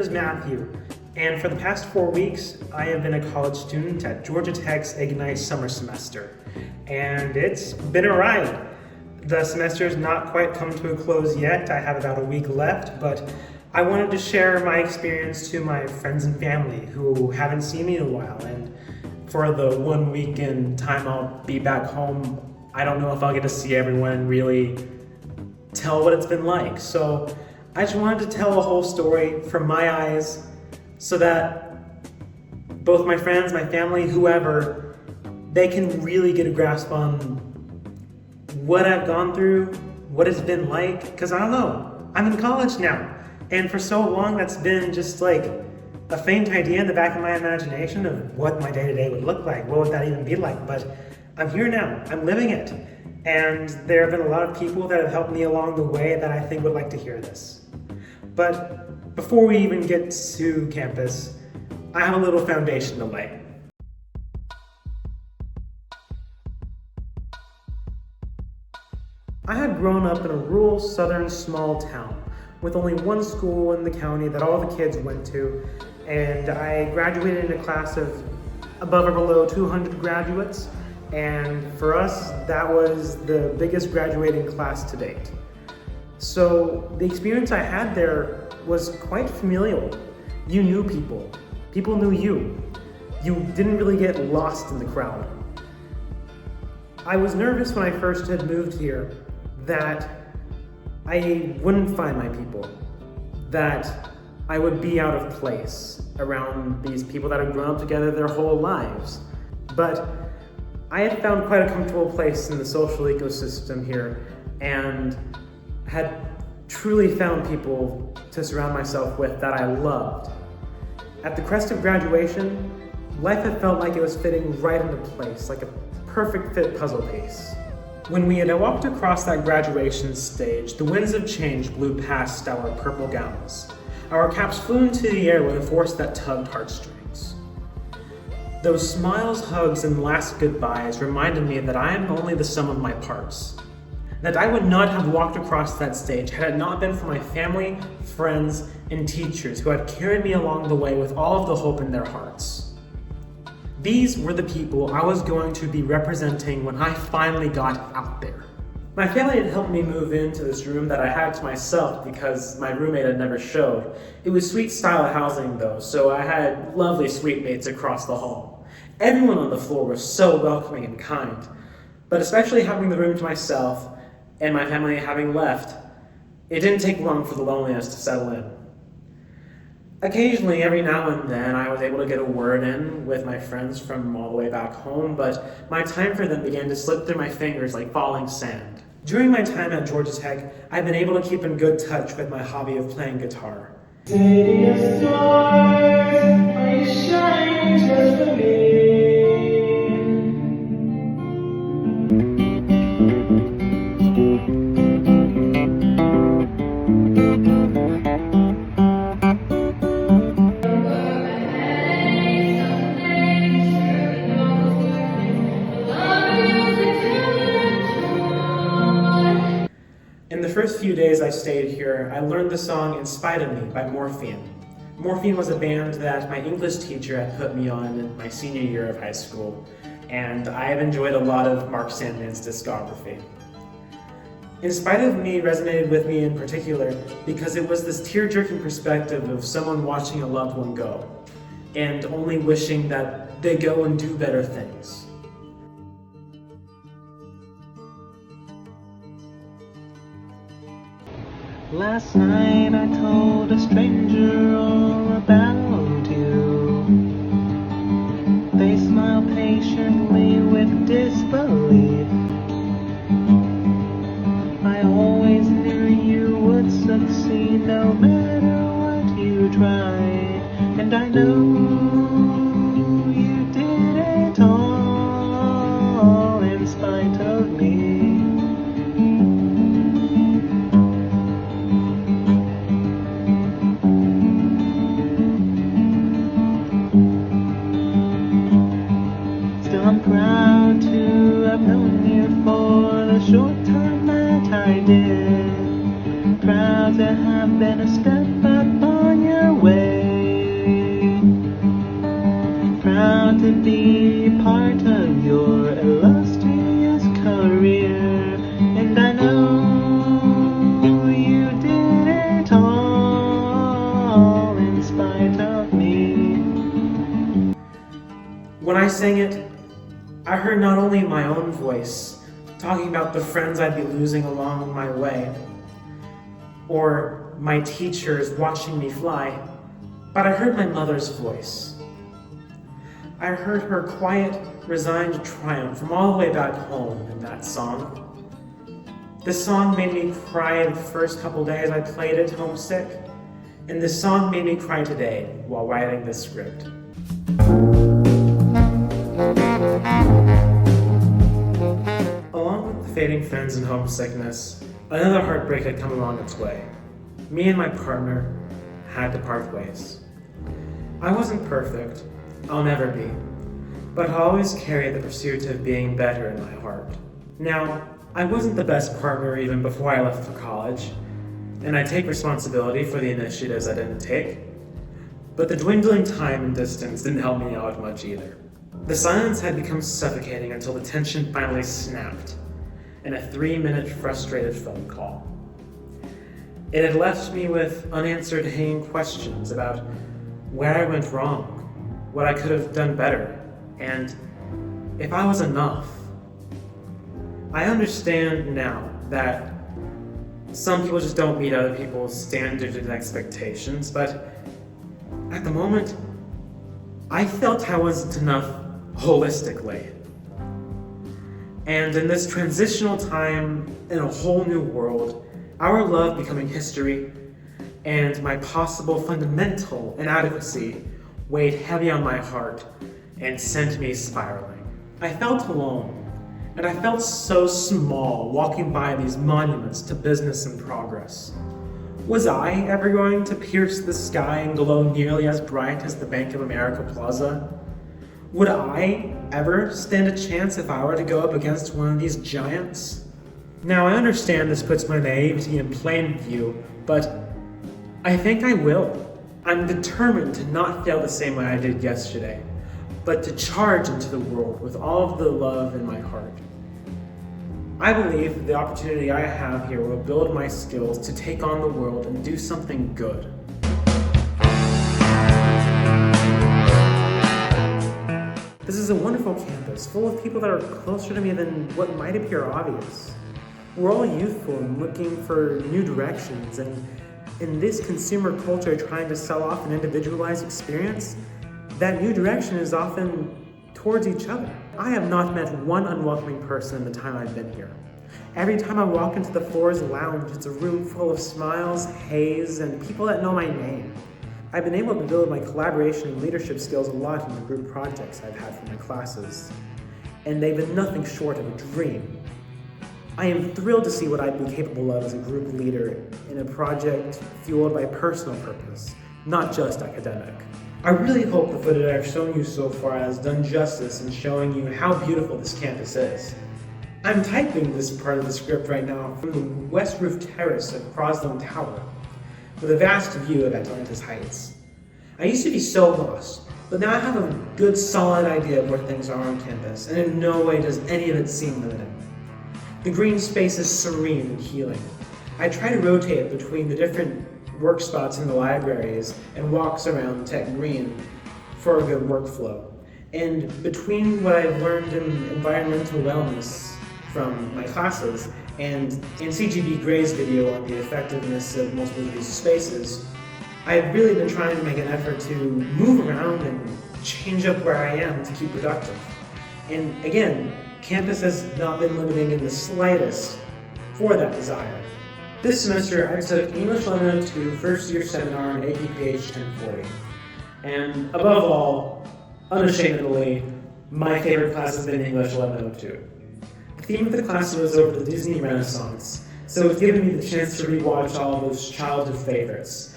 is Matthew, and for the past 4 weeks, I have been a college student at Georgia Tech's Ignite summer semester, and it's been a ride. The semester's not quite come to a close yet. I have about a week left, but I wanted to share my experience to my friends and family who haven't seen me in a while, and for the 1 weekend time I'll be back home, I don't know if I'll get to see everyone and really tell what it's been like. So I just wanted to tell a whole story from my eyes so that both my friends, my family, whoever, they can really get a grasp on what I've gone through, what it's been like, because I don't know, I'm in college now. And for so long, that's been just like a faint idea in the back of my imagination of what my day-to-day would look like. What would that even be like? But I'm here now, I'm living it. And there have been a lot of people that have helped me along the way that I think would like to hear this. But before we even get to campus, I have a little foundation to lay. I had grown up in a rural southern small town with only one school in the county that all the kids went to, and I graduated in a class of above or below 200 graduates, and for us, that was the biggest graduating class to date. So the experience I had there was quite familial. You knew people. People knew you. You didn't really get lost in the crowd. I was nervous when I first had moved here that I wouldn't find my people, that I would be out of place around these people that had grown up together their whole lives. But I had found quite a comfortable place in the social ecosystem here and had truly found people to surround myself with that I loved. At the crest of graduation, life had felt like it was fitting right into place, like a perfect fit puzzle piece. When we had walked across that graduation stage, the winds of change blew past our purple gowns. Our caps flew into the air with a force that tugged heartstrings. Those smiles, hugs, and last goodbyes reminded me that I am only the sum of my parts. That I would not have walked across that stage had it not been for my family, friends, and teachers who had carried me along the way with all of the hope in their hearts. These were the people I was going to be representing when I finally got out there. My family had helped me move into this room that I had to myself because my roommate had never showed. It was suite style housing though, so I had lovely suite mates across the hall. Everyone on the floor was so welcoming and kind, but especially having the room to myself and my family having left, it didn't take long for the loneliness to settle in. Occasionally, every now and then, I was able to get a word in with my friends from all the way back home, but my time for them began to slip through my fingers like falling sand. During my time at Georgia Tech, I've been able to keep in good touch with my hobby of playing guitar. City of stars, are you shining just for me? In the first few days I stayed here, I learned the song In Spite of Me by Morphine. Morphine was a band that my English teacher had put me on in my senior year of high school, and I have enjoyed a lot of Mark Sandman's discography. In Spite of Me resonated with me in particular because it was this tear-jerking perspective of someone watching a loved one go, and only wishing that they go and do better things. Last night I told a stranger all about you. They smiled patiently with disbelief. I always knew you would succeed no matter what you tried. And I know you did it all in spite of me. I'm proud to have known you for the short time that I did. Proud to have been a step up on your way. sang it, I heard not only my own voice, talking about the friends I'd be losing along my way, or my teachers watching me fly, but I heard my mother's voice. I heard her quiet, resigned triumph from all the way back home in that song. This song made me cry the first couple days I played it homesick, and this song made me cry today while writing this script. Along with the fading friends and homesickness, another heartbreak had come along its way. Me and my partner had to part ways. I wasn't perfect, I'll never be, but I'll always carry the pursuit of being better in my heart. Now, I wasn't the best partner even before I left for college, and I take responsibility for the initiatives I didn't take, but the dwindling time and distance didn't help me out much either. The silence had become suffocating until the tension finally snapped in a 3-minute frustrated phone call. It had left me with unanswered hanging questions about where I went wrong, what I could have done better, and if I was enough. I understand now that some people just don't meet other people's standards and expectations, but at the moment, I felt I wasn't enough holistically. And in this transitional time, in a whole new world, our love becoming history, and my possible fundamental inadequacy weighed heavy on my heart and sent me spiraling. I felt alone, and I felt so small walking by these monuments to business and progress. Was I ever going to pierce the sky and glow nearly as bright as the Bank of America Plaza? Would I ever stand a chance if I were to go up against one of these giants? Now, I understand this puts my naivety in plain view, but I think I will. I'm determined to not fail the same way I did yesterday, but to charge into the world with all of the love in my heart. I believe the opportunity I have here will build my skills to take on the world and do something good. This is a wonderful campus, full of people that are closer to me than what might appear obvious. We're all youthful and looking for new directions, and in this consumer culture trying to sell off an individualized experience, that new direction is often towards each other. I have not met one unwelcoming person in the time I've been here. Every time I walk into the Floors Lounge, it's a room full of smiles, haze, and people that know my name. I've been able to build my collaboration and leadership skills a lot in the group projects I've had for my classes, and they've been nothing short of a dream. I am thrilled to see what I'd be capable of as a group leader in a project fueled by personal purpose, not just academic. I really hope the footage I've shown you so far has done justice in showing you how beautiful this campus is. I'm typing this part of the script right now from the west roof terrace of Crosland Tower, with a vast view of Atlantis Heights. I used to be so lost, but now I have a good solid idea of where things are on campus, and in no way does any of it seem limiting. The green space is serene and healing. I try to rotate between the different work spots in the libraries and walks around Tech Green for a good workflow. And between what I've learned in environmental wellness from my classes and in CGB Gray's video on the effectiveness of multiple use spaces, I've really been trying to make an effort to move around and change up where I am to keep productive. And again, campus has not been limiting in the slightest for that desire. This semester, I took English 102 first year seminar on APPH 1040. And above all, unashamedly, my favorite class has been English 1102. The theme of the class was over the Disney Renaissance, so it's given me the chance to rewatch all of those childhood favorites,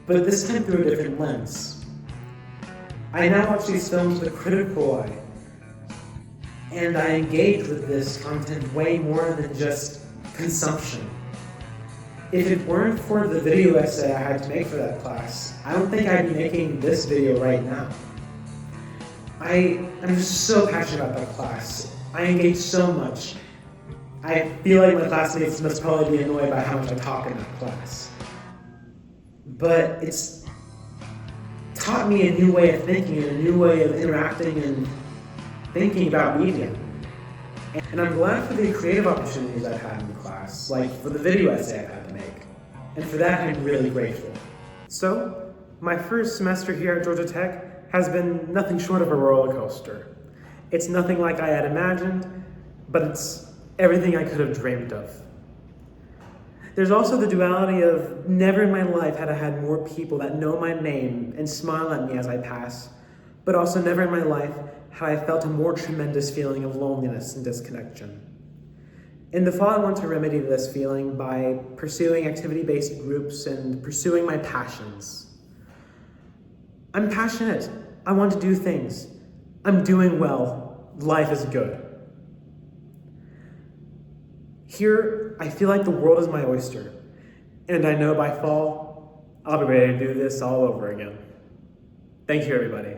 but this time through a different lens. I now watch these films with a critical eye, and I engage with this content way more than just consumption. If it weren't for the video essay I had to make for that class, I don't think I'd be making this video right now. I'm just so passionate about that class. I engage so much. I feel like my classmates must probably be annoyed by how much I talk in that class. But it's taught me a new way of thinking and a new way of interacting and thinking about media. And I'm glad for the creative opportunities I've had in class, like for the video essay I've had to make. And for that, I'm really grateful. So, my first semester here at Georgia Tech has been nothing short of a roller coaster. It's nothing like I had imagined, but it's everything I could have dreamed of. There's also the duality of never in my life had I had more people that know my name and smile at me as I pass, but also never in my life had I felt a more tremendous feeling of loneliness and disconnection. In the fall, I want to remedy this feeling by pursuing activity-based groups and pursuing my passions. I'm passionate. I want to do things. I'm doing well. Life is good. Here, I feel like the world is my oyster, and I know by fall, I'll be ready to do this all over again. Thank you, everybody.